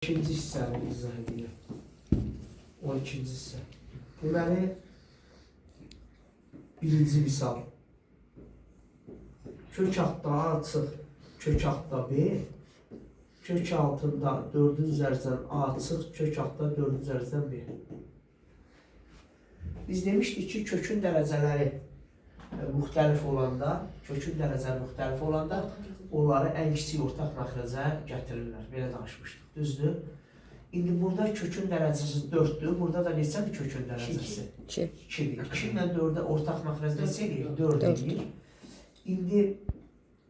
İkinci hissəni izah edirəm. 12-ci hissə. Deməli, birinci misal. Kök altda açıq, kök altda B, kök altında 4-ün üzərindən A açıq, kök altda 4-ün üzərindən B. Biz demişdik ki, kökün dərəcələri müxtəlif olanda, onları ən kiçik ortaq məxrəcə gətirirlər. Belə danışmışdıq, düzdür? İndi burada kökün dərəcəsi 4-dür, burada da neçədir kökün dərəcəsi? 2-dir. 2 ilə 4-də ortaq məxrəc neçə eləyir? 4 eləyir. İndi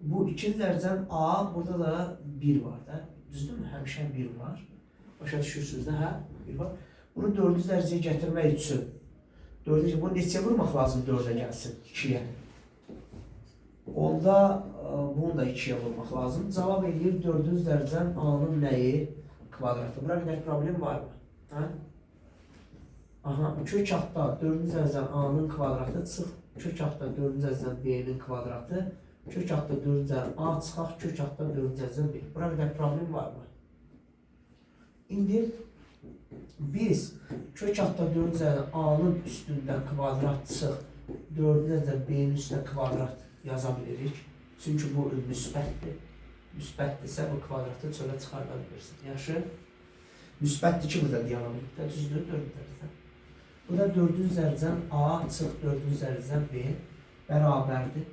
bu 2 dərəcən A, burada da 1 var da, düzdürmü? Həmişə 1 var. Başa düşürsünüz də, hə? 1 var. Bunu 4-cü dərəcəyə gətirmək üçün, bunu neçəyə vurmaq lazım 4-ə gəlsin? 2-yə. Onda bunu da 2-yə vurmaq lazım. Cavab edir 4-cü dərəcən A-nın nəyi? Kvadratı. Bura qədər problem var mı? Hə? Aha, kök altda 4-cü dərəcən A-nın kvadratı çıx, kök altda 4-cü dərəcən B-nin kvadratı, kök altda 4-cü dərəcən A çıxaq, kök altda 4-cü dərəcən B. Bura qədər problem var mı? İndi biz kök altda 4-cü dərəcən A-nın üstündən kvadrat çıx, 4-cü dərəcən B-nin üstündə kvadrat yaza bilirik. Çünki bu müsbətdir. Müsbətdirsə bu kvadratı çölə çıxarda bilirsin. Yaxşı. Müsbətdir ki, burada dialoqda düzdür 4-cü dərəcən. Burada 4-cü dərəcən A çıx 4-cü dərəcən B bərabərdir.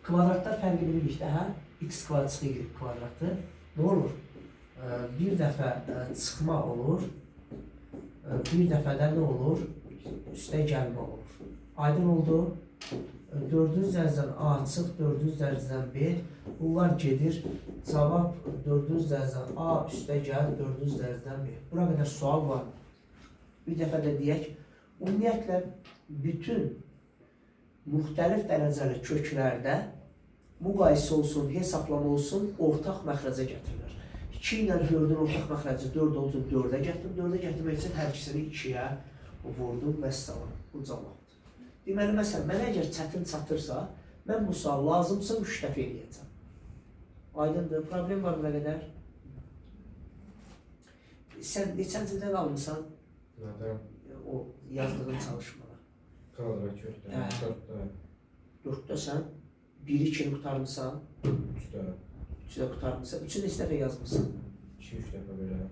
Kvadratlar fərqi bilirik də, hə? X kvadrat çıx Y kvadratı. Nə olur? Bir dəfə çıxma olur. Bir dəfədə nə olur? Üstə gəlmə olur. Aydın oldu. 4-cü dərəcən A çıx 4-cü dərəcən B. Bunlar gedir. Cavab 4-cü dərəcən A üstə gəl 4-cü dərəcən B. Bura qədər sual var. Bir dəfə də deyək. Ümumiyyətlə, bütün müxtəlif dərəcəli köklərdə müqayisə olsun, hesablama olsun, ortaq məxrəcə gətirilir. 2 ilə 4-ün ortaq məxrəci 4 olsun, 4-ə gətirim. 4-ə gətirmək üçün hər ikisini 2-yə vurdum və salam. Bu cavabdır. Deməli, məsələn, mənə əgər çətin çatırsa, mən bu sual lazımsa 3 dəfə eləyəcəm. Aydındır, problem var nə qədər? Sən neçəncidə qalmısan? Nədən? O yazdığın çalışmada. Kvadrat kökdə. 4-də. 4-dəsən, 1-2-ni qutarmısan? 3-də. 3-də qutarmısan? 3-ü neçə dəfə yazmısan? 2-3 dəfə belə.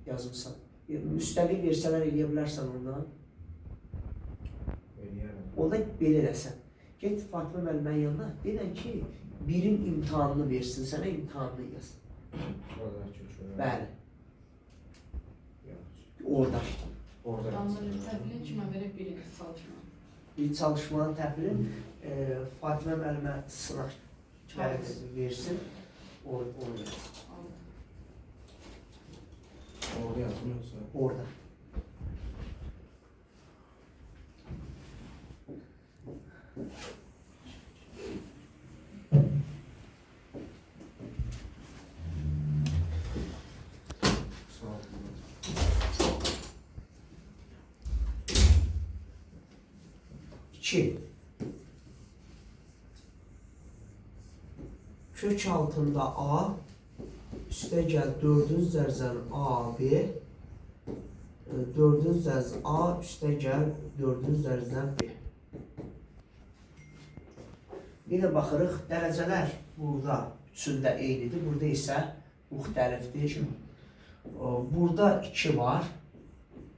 Yazmısan. Müstəqil versələr eləyə bilərsən ondan. Eləyərəm. Onda belə eləsən. Get Fatimə müəllimənin yanına, deyən ki, birin imtihanını versin, sənə imtihanını yaz. Kvadrat kökdə. Bəli. Yaxşı. Orada. Orada. Təhvilin kimə verək birinci çalışma? Bir çalışmanın təhvilin Fatimə müəllimə sınaq versin. Onu versin. Orada yazmıyorsa. Orada. Sağ olun. İki. Kök altında A, üstə gəl 4-cü dərəcən AB, 4-cü dərəcən A, üstə gəl 4-cü dərəcən B. Yenə baxırıq, dərəcələr burada üçündə eynidir, burada isə müxtəlifdir. Burada 2 var,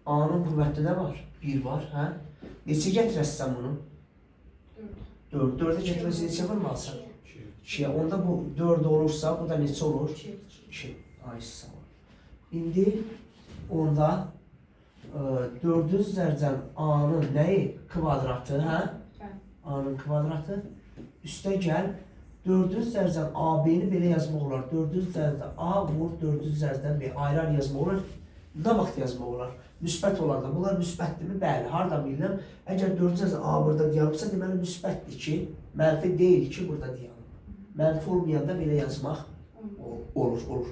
A-nın qüvvətdə nə var? 1 var, hə? Neçə gətirəsən bunu? 4. 4-ə gətirməsi neçə vurmalısan? 2'ye. Onda bu 4 olursa, bu da neçə olur? 2. Ay sağ ol. İndi onda 4-cü dərəcən A-nın nəyi? Kvadratı, hə? A-nın kvadratı. Üstə gəl, 4-cü dərəcən AB-ni belə yazmaq olar. 4-cü dərəcən A vur, 4-cü dərəcən B. Ayrı-ayrı yazmaq olar. Nə vaxt yazmaq olar? Müsbət olanda. Bunlar müsbətdirmi? Bəli. Harada bilirəm? Əgər 4-cü dərəcən A burada diyanıbsa, deməli müsbətdir ki, mənfi deyil ki, burada diyanıb. Mənfi olmayanda belə yazmaq olur.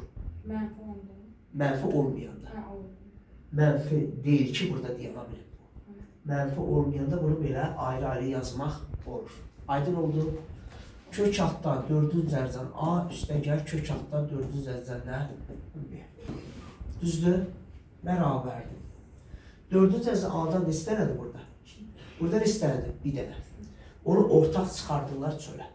Mənfi olmayanda. Mənfi deyil ki, burada deyana bilir. Mənfi olmayanda bunu belə ayrı-ayrı yazmaq olur. Aydın oldu. Kök altda 4-cü dərəcədən A üstə gəl kök altda 4-cü dərəcədən B. Düzdür? Bərabərdir. 4-cü dərəcə A-dan neçə dənədir burada? Burada neçə dənədir? Bir dənə. Onu ortaq çıxardırlar çölə.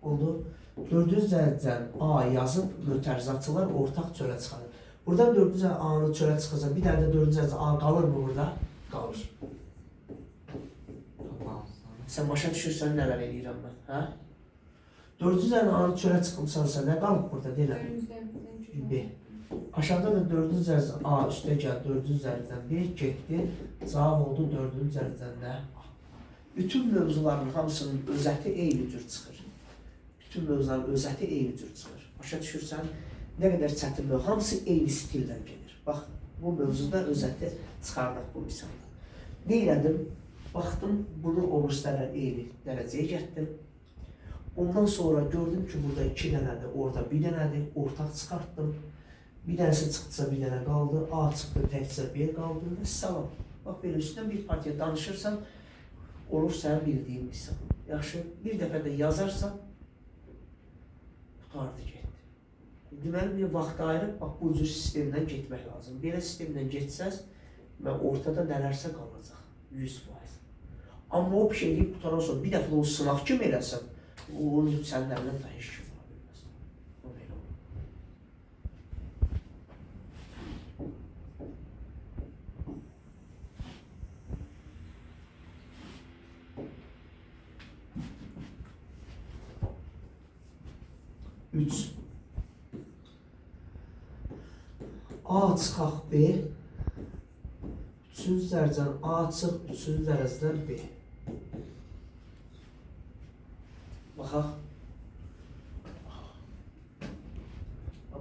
Oldu. 4-cü dərəcədən A yazıb mötərizatçılar ortaq çölə çıxarır. Buradan 4-cü dərəcə A-nı çölə çıxırsa, bir dənə də 4-cü dərəcə A qalır mı burada? Qalır. Sən başa düşürsən nələr eləyirəm mən, hə? 4-cü dərəcə A-nı çölə çıxımsansa, nə qalıb burada deyiləm? B. Aşağıda da 4-cü dərəcə A üstə gəl 4-cü dərəcədən B getdi. Cavab oldu 4-cü dərəcədən də A. Bütün mövzuların hamısının özəti eyni cür çıxır. Bütün mövzuların özəti eyni cür çıxır. Başa düşürsən, nə qədər çətin mövzu, hamısı eyni stillə gedir. Bax, bu mövzuda özəti çıxardıq bu misalda. Nə elədim? Baxdım, bunu obruslarla eyni dərəcəyə getdim. Ondan sonra gördüm ki, burada 2 dənədir, orada 1 dənədir, ortaq çıxartdım. Bir dənəsi çıxdısa bir dənə qaldı, A çıxdı, təkcə B qaldı və salam. Bax, belə üstündən bir partiya danışırsan, olur sənin bildiyin misal. Yaxşı, bir dəfə də yazarsan, qutardı getdi. Deməli, bir vaxt ayırıb, bax, bu cür sistemdən getmək lazım. Belə sistemdən getsəz, ortada nələrsə qalacaq, 100%. Amma o bir şey deyib qutaran sonra, bir dəfə də o sınaq kimi eləsən, onu sənin əlindən da heç kim ola bilməz. O belə olur. Üç. A çıxaq B. 3-cü dərəcədən A çıx, 3-cü dərəcədən B. Baxaq.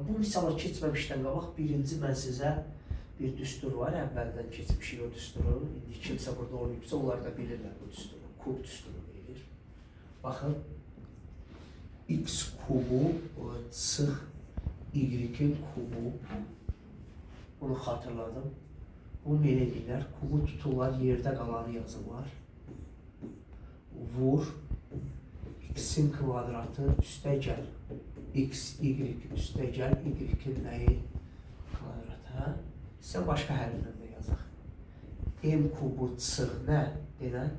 Bu misala keçməmişdən qabaq birinci mən sizə bir düstur var. Əvvəldən keçmişik o düsturu. İndi kimsə burada olmayıbsa, onlar da bilirlər bu düsturu. Kub düsturu deyilir. Baxın. X kubu çıx Y-in kubu. Bunu xatırladım. Bunu belə deyirlər. Kubu tuturlar, yerdə qalanı yazırlar. Vur. X-in kvadratı üstə gəl. X, Y üstə gəl. Y-in nəyi? Kvadratı, hə? Sən başqa hərflə də yazaq. M kubu çıx nə? Denən.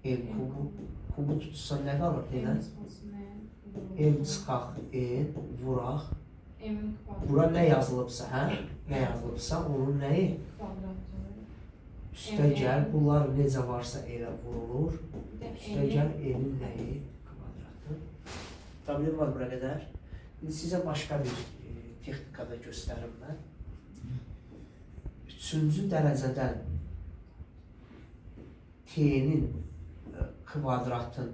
M kubu. Kubu tutsan nə qalır? Denən. M çıxaq N, vuraq. Bura nə yazılıbsa, hə? Nə yazılıbsa, onun nəyi? Üstə gəl. Bunlar necə varsa elə vurulur. Üstə gəl, N-in nəyi? Kvadratı. Problem var bura qədər. Sizə başqa bir texnikada göstərim mən. 3-cü dərəcədən T-nin kvadratını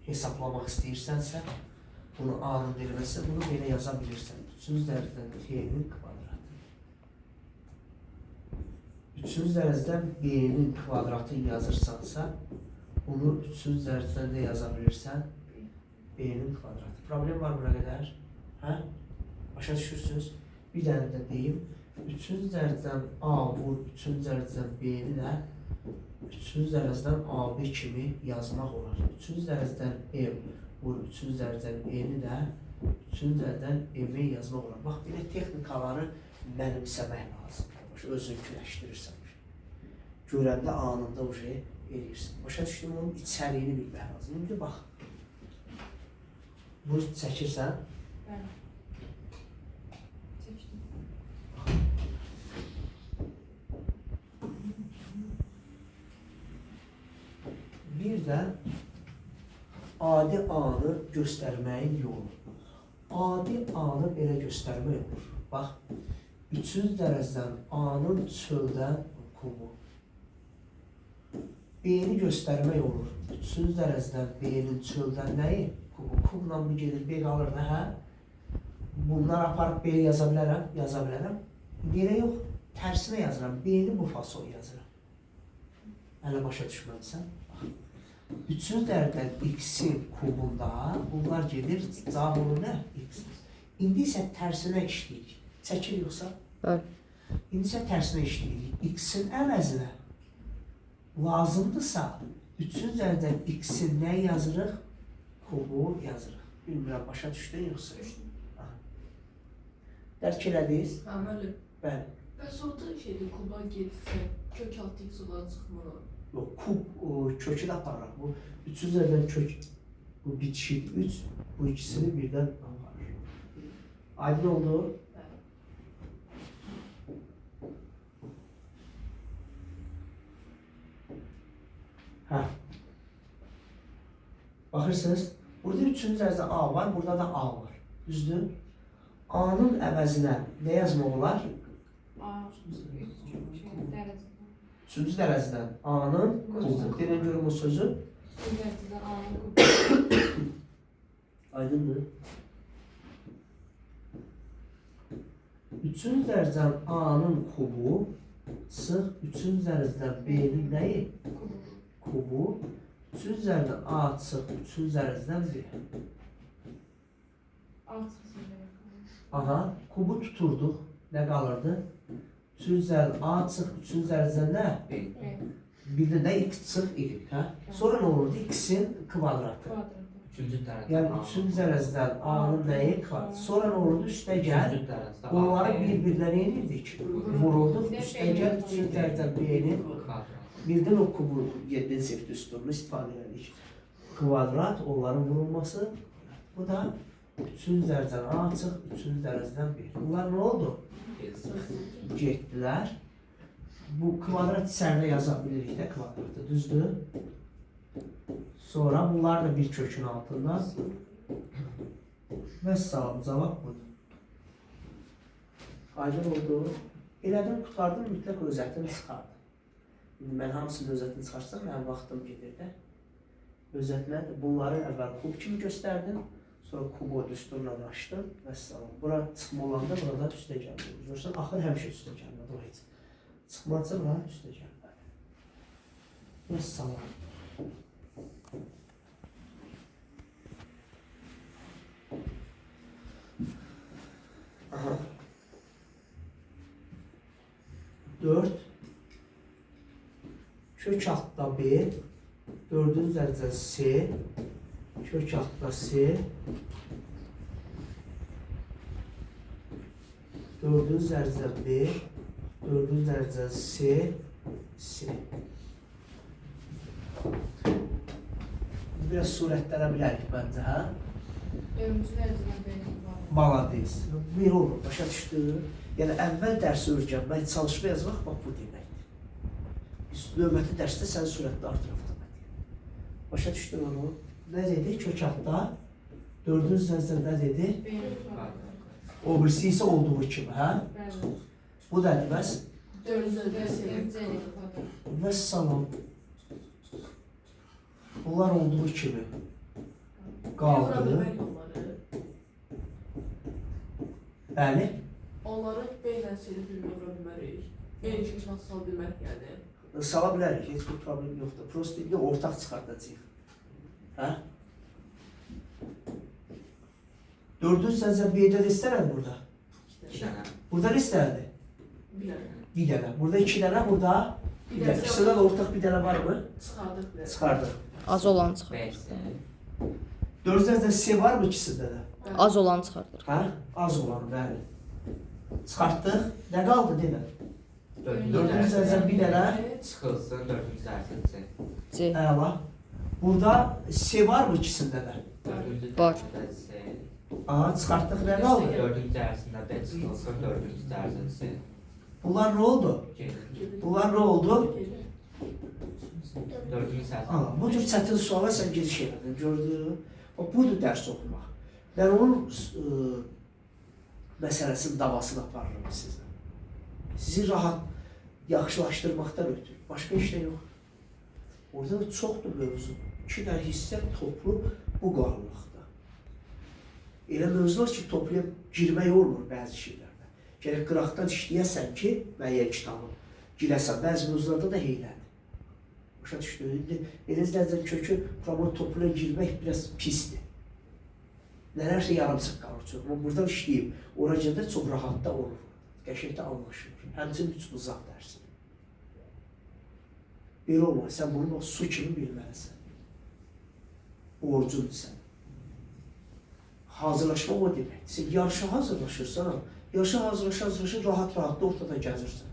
hesablamaq istəyirsənsə, bunu A-nın verilməsi, bunu belə yaza bilirsən. 3-cü dərəcədən T-nin kvadratı. 3-cü dərəcədən B-nin kvadratını yazırsansa, bunu 3-cü dərəcədən də yaza bilirsən. B-nin kvadratı. Problem var bura qədər. Hə? Başa düşürsünüz. Bir dənə də deyim. 3-cü dərəcədən A vur, 3-cü dərəcədən B-ni də 3-cü dərəcədən AB kimi yazmaq olar. 3-cü dərəcədən M vur, 3-cü dərəcədən E-ni də 3-cü dərəcədən M-i yazmaq olar. Bax, belə texnikaları mənimsəmək lazımdır. Özünküləşdirirsən. Görəndə anında o şey eləyirsən. Başa düşdüm, onun içəriyini bilmək lazım. İndi bax. Bunu çəkirsən. Bəli. Çəkdim. Bir də adi A-nı göstərməyin yolu. Adi A-nı belə göstərmək olur. Bax, 3-cü dərəcədən A-nın çöldən kubu. B-ni göstərmək olur. 3-cü dərəcədən B-nin çöldən nəyi? Kubla bir gedir, B qalır da, hə? Bunlar aparıb B yaza bilərəm, yaza bilərəm. Belə yox, tərsinə yazıram, B-ni bu fasol yazıram. Hələ başa düşməmsən. 3-cü dərəcədən X-in kubunda bunlar gedir, cavab olur nə? X. İndi isə tərsinə işləyirik. Çəkir yoxsa? Bəli. İndi isə tərsinə işləyirik. X-in əvəzinə lazımdırsa, 3-cü dərəcədən X-in nə yazırıq? kubu yazırıq. Bilmirəm, başa düşdün yoxsa? Aha. Dərk elədiniz? Hə, müəllim. Bəli. Bəs orada şeydə kuba getsə, kök altı sular çıxmır. Yox, kub kökü də aparırıq. Bu üçüncülərdən kök, bu bitişik 3, bu ikisini birdən aparır. Aydın oldu? Hə. Baxırsınız, burada üçüncü dərəcədə A var, burada da A var. Düzdür? A-nın əvəzinə nə yazmaq olar? Üçüncü dərəcədən A-nın kubu. Deyən görüm o sözü. Aydındır. Üçüncü dərəcədən A-nın kubu sıx üçüncü dərəcədən B-nin nəyi? Kubu. Üçüncü dərəcədən A sıx üçüncü dərəcədən B. Aha, kubu tuturduq. Nə qalırdı? Üçüncü dərəcədən A sıx üçüncü dərəcədən nə? B. Bir də nə x sıx y, hə? Sonra nə olurdu? X-in kvadratı. Üçüncü dərəcədən Yəni üçüncü dərəcədən A-nın nəyi kvadratı. Sonra nə olurdu? Üstə gəl. Üçüncü dərəcədən Onları bir-birlə nə edirdik? Vururduq. Üstə gəl üçüncü dərəcədən B-nin birdən o kubu 7 seft üstünü istifadə edik. Kvadrat, onların vurulması. Bu da üçüncü dərəcədən A çıx, üçüncü dərəcədən B. Bunlar nə oldu? Getdilər. Bu kvadrat içəridə yaza bilirik də kvadratı, düzdür? Sonra bunlar da bir kökün altında. Vəssalam, cavab budur. Aydın oldu. Elədim, qutardım, mütləq özətini çıxardım. İndi mən hamısının özətini çıxarsam, mənim vaxtım gedir də. Özət nədir? Bunları əvvəl kub kimi göstərdim. Sonra kubu düsturla açdım. Vəssalam. Bura çıxma olanda burada üstə gəlmir. Görürsən, axır həmişə üstə gəlmir. O heç. Çıxmazsa bura üstə gəlmir. Vəssalam. Aha. 4 kök altda B, 4-cü dərəcə C, kök altda C, 4-cü dərəcə B, 4-cü dərəcə C, C. Biraz surətlənə bilərik məncə, hə? Dördüncü dərəcədən B var. Maladez. Bir olur, başa düşdü. Yəni, əvvəl dərsi öyrənmək, çalışma yazmaq, bax, bu deməkdir. Biz növbəti dərsdə sən sürətli artıraq deməkdir. Başa düşdün onu? Nə dedi? Kök altda 4-cü dərəcə nə dedi? B var. O birisi isə olduğu kimi, hə? Bəli. Bu da deməz. Dördüncü dərəcədən Vəssalam. Bunlar olduğu kimi qaldı. Bəli. Onları B ilə C-də bir vura bilmərik. B-ni ikinci nasıl sala bilmərik yəni. Sala bilərik, heç bir problem yoxdur. Prosto indi ortaq çıxardacaq. Hə? 4-cü dərəcə B-də istərədi burada. Burada nə istərdi? Bir dənə. Bir dənə. Burada 2 dənə, burada bir dənə. İkisindən də ortaq bir dənə var mı? Çıxardıq bir dənə. Çıxardıq. Az olan çıxardır. 4-cü dərəcə C var mı ikisində də? Az olan çıxardır. Hə? Az olan, bəli. Çıxartdıq. Nə qaldı demə? Dördüncü dərəcə bir dənə. Çıxılsın, dördüncü dərəcə. C. Əla. Burada C var mı ikisində də? Dördüncü Var. dərəcə. Aha, çıxartdıq. Nə qaldı? Dördüncü dərəcəsində B çıxılsın, dördüncü dərəcə. Bunlar nə oldu? Bunlar nə oldu? Dördüncü dərəcə. Ana, bu tür çətin suala sən giriş elədin, gördün? Bax, budur dərs oxumaq. Mən onun məsələsinin davasını aparıram sizə. Sizi rahat yaxşılaşdırmaqdan ötürü. Başqa işlə yox. Orada da çoxdur mövzu. 2 dənə hissə toplu bu qalınlıqda. Elə mövzular ki, topluya girmək olmur bəzi şeylərdə. Gərək qıraqdan işləyəsən ki, müəyyən kitabı girəsən. Bəzi mövzularda da heylənir. Başa düşdü. İndi eləcə kökü problem topluya girmək biraz pisdir. Nələrsə yarımsıq qalır çox. Amma buradan işləyib, oracada çox rahat da olur. Qəşəkdə anlaşılır. Həmçinin üç uzaq dərsi. Belə olmaz. Sən bunu su kimi bilməlisən. Borcundur sən. hazırlaşmaq o deməkdir. Sən yarışa hazırlaşırsan, yarışa hazırlaşa rahat da ortada gəzirsən.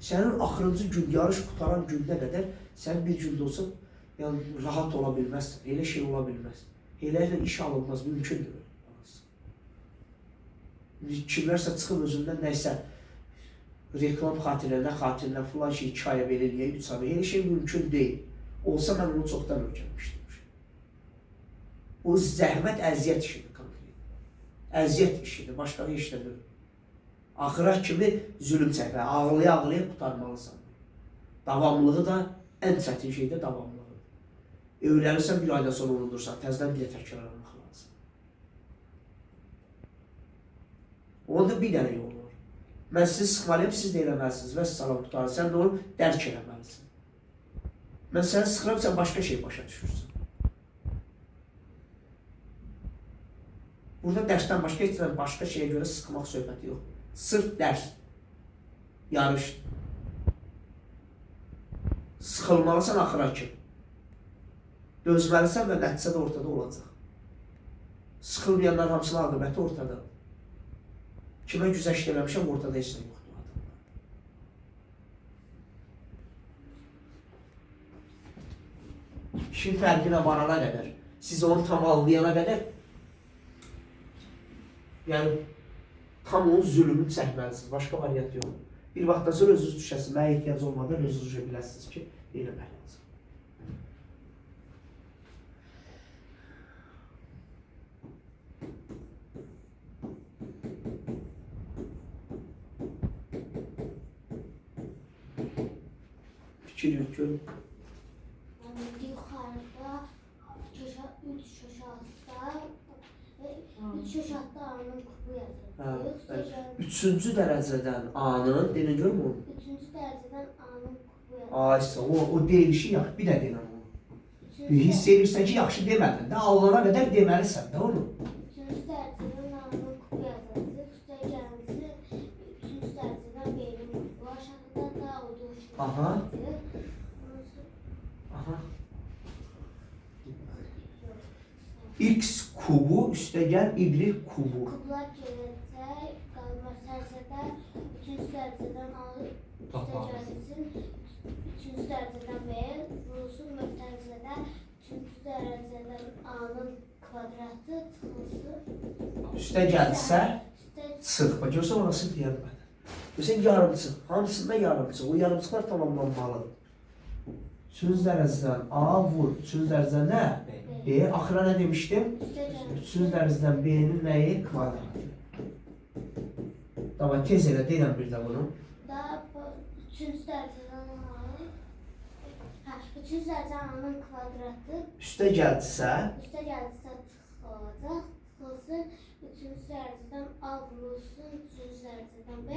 Sənin axırıncı gün, yarış qutaran günə qədər sən bir gündə olsa yəni, rahat ola bilməzsən. Elə şey ola bilməz. Elə iş alınmaz, mümkündür. Kimlərsə çıxıb özündən nəysə reklam xatirinə filan şey 2 aya belirliyə, 3 aya. Elə şey mümkün deyil. Olsa mən onu çoxdan öyrənmişdim. O zəhmət, əziyyət işidir konkret. Əziyyət işidir, başqa heç nə deyil. Axıra kimi zülüm çəkmə, ağlaya-ağlaya qutarmalısan. Davamlılığı da ən çətin şey də davamlılığı. Öyrənirsən, bir aydan sonra unudursan, təzədən bir də təkrarlamaq lazım. Onda bir dənə yol var. Mən sizi sıxmalıyım, siz də eləməlisiniz və salam tutarım. Sən də onu dərk eləməlisin. Mən səni sıxıram, sən başqa şey başa düşürsən. Burada dərsdən başqa şeyə görə sıxmaq söhbəti yox. Sırf dərs, yarış. Sıxılmalısan axıra kimi. Dözməlisən və nəticə də ortada olacaq. Sıxılmayanlar hamısının aqibəti ortada. Kimə güzəşt eləmişəm, ortada heç nə yoxdur adamlar. İşin fərqinə varana qədər, siz onu tam anlayana qədər, yəni tam onun zülmünü çəkməlisiniz, başqa variant yox. Bir vaxtdan sonra özünüz düşəsiniz, mənə ehtiyac olmadan özünüz biləsiniz ki, eləmək lazım. Fikir yok, görün. Yuxarıda 3 şoş altda və 3 şoş altda A'nın kubu yazılır. Üçüncü dərəcədən A'nın, deyin görüm onu. Üçüncü dərəcədən A'nın kubu yazılır. Aysa, o deyilişi yaxşı, bir də deyinəm onu. Hiss edirsən ki, yaxşı demədin də, alana qədər deməlisən də onu. Üçüncü dərəcədən A'nın kubu yazılır. Üstə gəlmisi üçüncü dərəcədən B'nin kubu. Aşağıda da o dövüşü. Aha. Aha. X kubu üstəgəl Y kubu. Kublar gələcək, qalmaz dərəcədə üçüncü dərəcədən A üstə gəlsin. Üçüncü dərəcədən B vurulsun möhtərizədə üçüncü dərəcədən A'nın kvadratı çıxılsın. Üstə gəlsə, çıx. Bax, görsən orası deyilmədi. Görsən yarımçıq, hamısında yarımçıq. O yarımçıqlar tamamlanmalıdır. Üçüncü dərəcədən A vur, üçüncü dərəcədən nə? B. Axıra nə demişdim? Üçüncü dərəcədən B'nin nəyi? Kvadratı. Tamam, tez elə deyiləm bir də bunu. Üçüncü dərəcədən A'nın kvadratı. Üstə gəldisə, Çıxılacaq, çıxılsın. Üçüncü dərəcədən A vurulsun, üçüncü dərəcədən B.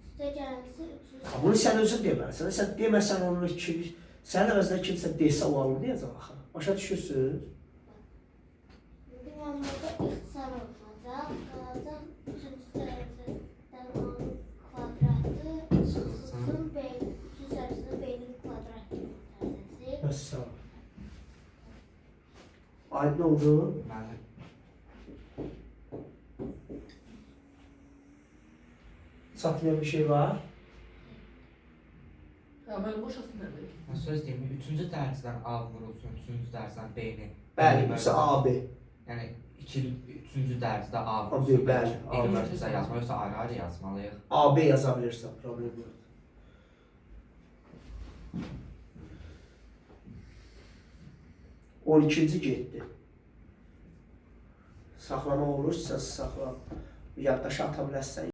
Üstə gəlsin, üçüncü dərəcədən. bunu sən özün deməlisən. Sən deməsən onu ki, sənin əvəzində kimsə desə o alınmayacaq axı. Başa düşürsünüz? İndi mən burada ixtisar olacaq. Qalacaq üçüncü dərəcədən A'nın kvadratı. Çıxılsın, B. Üçüncü dərəcədən B'nin kvadratı. Vəssalam. Aydın oldu. Bəli. Çatmayan bir şey var. Ya mən boş atın nədir? Mən söz deyim, 3-cü dərəcədən A vurulsun, 3-cü dərəcədən B-ni. Bəli, birisi AB. Yəni 3-cü dərəcədə A AB, vurulsun. bəli, Eyni AB. mərtəbə yazma, yoxsa ayrı-ayrı yazmalıyıq. AB yaza bilirsən, problem yox. On ikinci getdi. Saxlamaq olursa saxla. Yaddaşa ata bilərsən.